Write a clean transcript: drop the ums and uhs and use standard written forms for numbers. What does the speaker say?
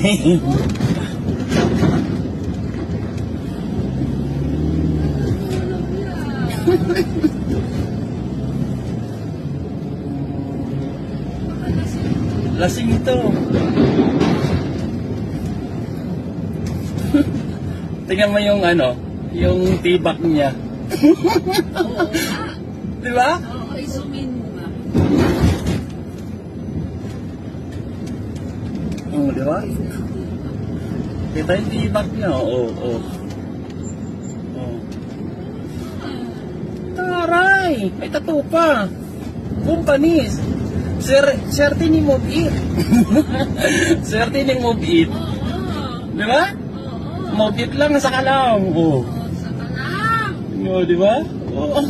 Lasing ito. Tingnan mo yung ano, yung tibak niya. Di ba? Oo, isumin mo ba? Oo, di ba? Kita yung tibak niya. Oo, oo. Taray! May tattoo pa. Kumpanis. Swerte ni Move It. Swerte ni Move It. Di ba? Move It lang sa kalam. Oo. Sa kalam. Oo, di ba? Oo.